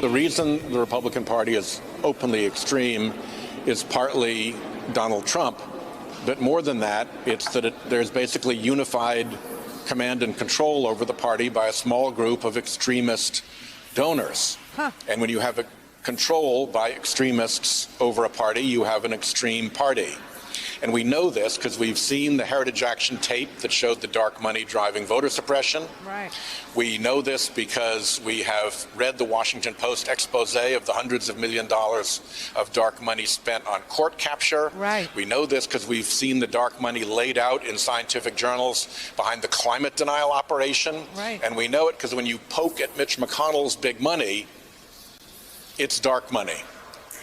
The reason the Republican Party is openly extreme is partly Donald Trump, but more than that, it's that there's basically unified command and control over the party by a small group of extremist donors. And when you have a control by extremists over a party, you have an extreme party. And we know this because we've seen the Heritage Action tape that showed the dark money driving voter suppression. Right. We know this because we have read the Washington Post expose of the hundreds of $millions of dark money spent on court capture. Right. We know this because we've seen the dark money laid out in scientific journals behind the climate denial operation. Right. And we know it because when you poke at Mitch McConnell's big money, it's dark money.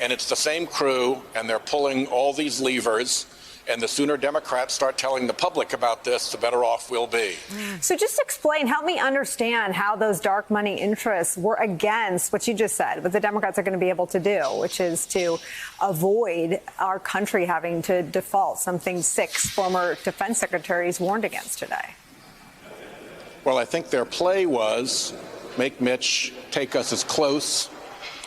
And it's the same crew, and they're pulling all these levers. And the sooner Democrats start telling the public about this, the better off we'll be. So just explain, help me understand how those dark money interests were against what you just said, what the Democrats are going to be able to do, which is to avoid our country having to default, something 6 former defense secretaries warned against today. Well, I think their play was make Mitch take us as close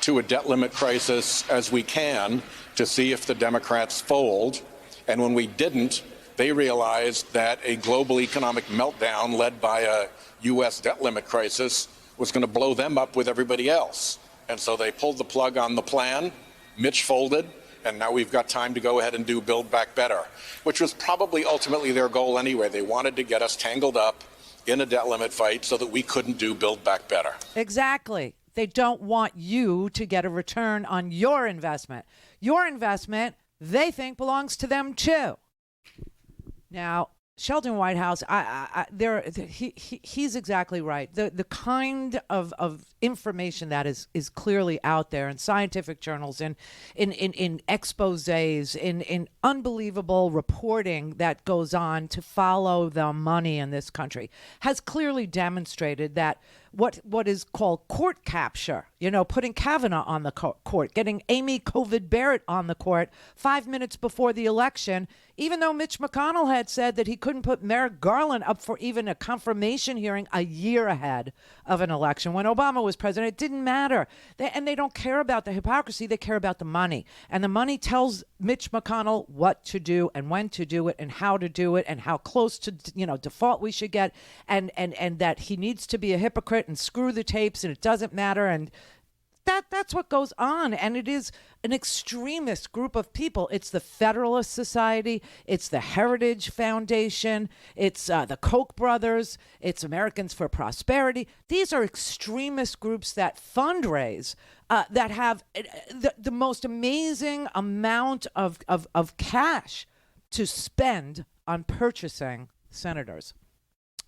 to a debt limit crisis as we can to see if the Democrats fold. And when we didn't, they realized that a global economic meltdown led by a U.S. debt limit crisis was going to blow them up with everybody else. And so they pulled the plug on the plan. Mitch folded, and now we've got time to go ahead and do Build Back Better, which was probably ultimately their goal anyway. They wanted to get us tangled up in a debt limit fight so that we couldn't do Build Back Better. Exactly. They don't want you to get a return on your investment. Your investment, they think, belongs to them too. Now, Sheldon Whitehouse, he's exactly right. The kind of information that is clearly out there in scientific journals, in exposés, in unbelievable reporting that goes on to follow the money in this country, has clearly demonstrated that what is called court capture, putting Kavanaugh on the court, getting Amy Covid Barrett on the court 5 minutes before the election, even though Mitch McConnell had said that he couldn't put Merrick Garland up for even a confirmation hearing a year ahead of an election. When Obama was president, it didn't matter. They don't care about the hypocrisy. They care about the money. And the money tells Mitch McConnell what to do and when to do it and how to do it and how close to, default we should get, and that he needs to be a hypocrite and screw the tapes and it doesn't matter. And that's what goes on. And it is an extremist group of people. It's the Federalist Society. It's the Heritage Foundation. It's the Koch brothers. It's Americans for Prosperity. These are extremist groups that fundraise, that have the most amazing amount of cash to spend on purchasing senators.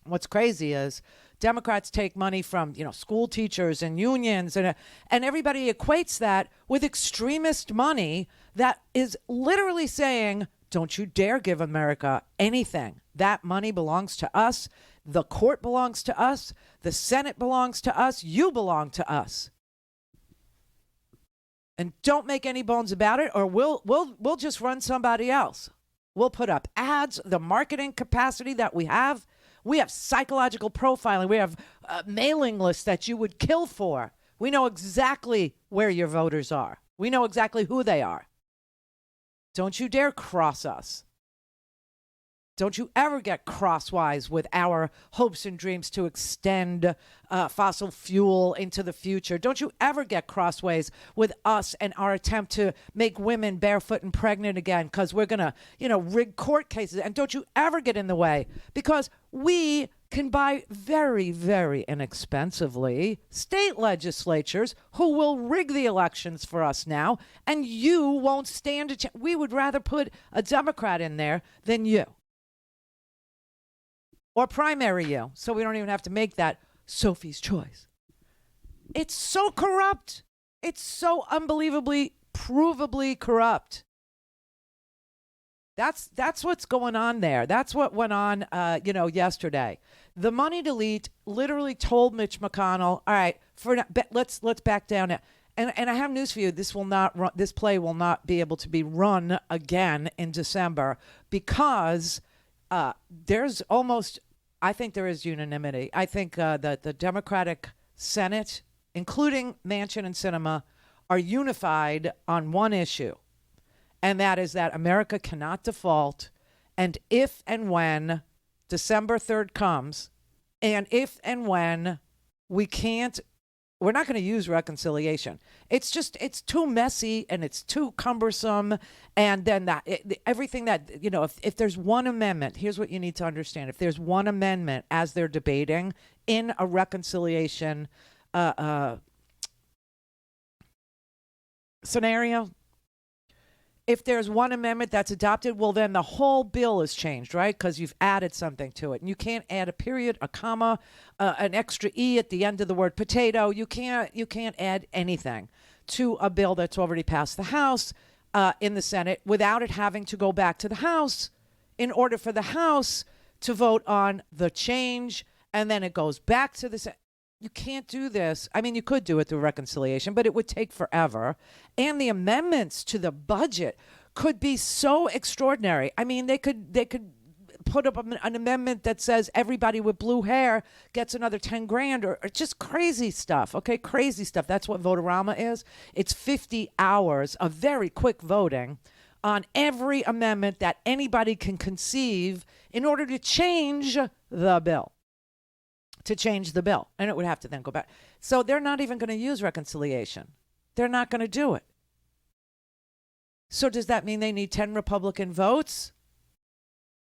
What's crazy is Democrats take money from, school teachers and unions, and everybody equates that with extremist money that is literally saying, don't you dare give America anything. That money belongs to us. The court belongs to us. The Senate belongs to us. You belong to us. And don't make any bones about it, or we'll just run somebody else. We'll put up ads, the marketing capacity that we have. We have psychological profiling. We have mailing lists that you would kill for. We know exactly where your voters are. We know exactly who they are. Don't you dare cross us. Don't you ever get crosswise with our hopes and dreams to extend fossil fuel into the future. Don't you ever get crossways with us and our attempt to make women barefoot and pregnant again because we're going to, rig court cases. And don't you ever get in the way, because we can buy very, very inexpensively state legislatures who will rig the elections for us now, and you won't stand a chance. We would rather put a Democrat in there than you. Or primary you, so we don't even have to make that Sophie's choice. It's so corrupt. It's so unbelievably, provably corrupt. That's what's going on there. That's what went on, yesterday. The money elite literally told Mitch McConnell, "All right, let's back down now." And I have news for you. This play will not be able to be run again in December because I think there is unanimity. I think that the Democratic Senate including Manchin and Sinema, are unified on one issue, and that is that America cannot default. And if and when December 3rd comes, and if and when we're not going to use reconciliation. It's too messy and it's too cumbersome. And then everything that, if there's one amendment, here's what you need to understand. If there's one amendment as they're debating in a reconciliation scenario, if there's one amendment that's adopted, well, then the whole bill is changed, right? Because you've added something to it. And you can't add a period, a comma, an extra E at the end of the word potato. You can't add anything to a bill that's already passed the House in the Senate without it having to go back to the House in order for the House to vote on the change. And then it goes back to the Senate. You can't do this. I mean, you could do it through reconciliation, but it would take forever. And the amendments to the budget could be so extraordinary. I mean, they could put up an amendment that says everybody with blue hair gets another 10 grand or just crazy stuff. Okay, crazy stuff. That's what Votorama is. It's 50 hours of very quick voting on every amendment that anybody can conceive in order to change the bill. And it would have to then go back. So they're not even going to use reconciliation. They're not going to do it. So does that mean they need 10 Republican votes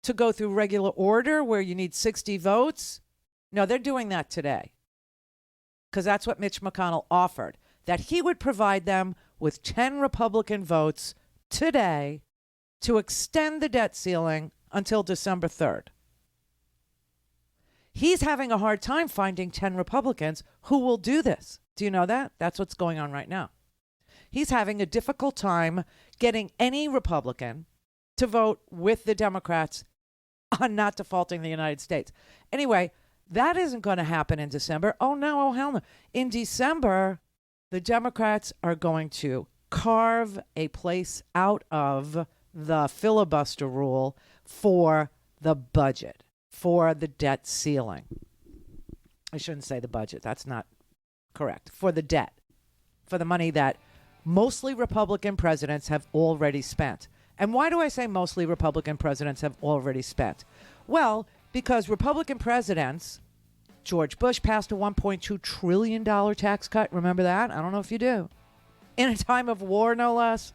to go through regular order where you need 60 votes? No, they're doing that today. Because that's what Mitch McConnell offered, that he would provide them with 10 Republican votes today to extend the debt ceiling until December 3rd. He's having a hard time finding 10 Republicans who will do this. Do you know that? That's what's going on right now. He's having a difficult time getting any Republican to vote with the Democrats on not defaulting the United States. Anyway, that isn't going to happen in December. Oh, no. Oh, hell no. In December, the Democrats are going to carve a place out of the filibuster rule for the budget. For the debt ceiling. I shouldn't say the budget. That's not correct. For the debt. For the money that mostly Republican presidents have already spent. And why do I say mostly Republican presidents have already spent? Well, because Republican presidents, George Bush passed a $1.2 trillion tax cut. Remember that? I don't know if you do. In a time of war, no less.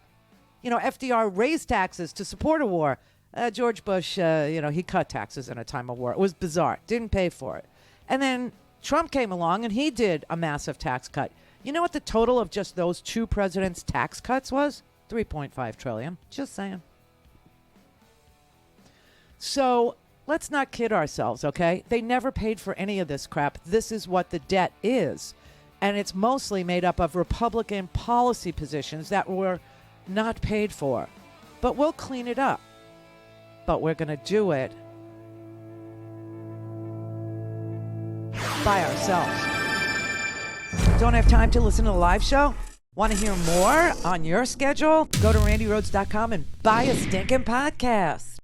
FDR raised taxes to support a war. George Bush, he cut taxes in a time of war. It was bizarre. Didn't pay for it. And then Trump came along and he did a massive tax cut. You know what the total of just those two presidents' tax cuts was? $3.5 trillion. Just saying. So let's not kid ourselves, okay? They never paid for any of this crap. This is what the debt is. And it's mostly made up of Republican policy positions that were not paid for. But we'll clean it up. But we're going to do it by ourselves. Don't have time to listen to the live show? Want to hear more on your schedule? Go to RandiRhodes.com and buy a stinking podcast.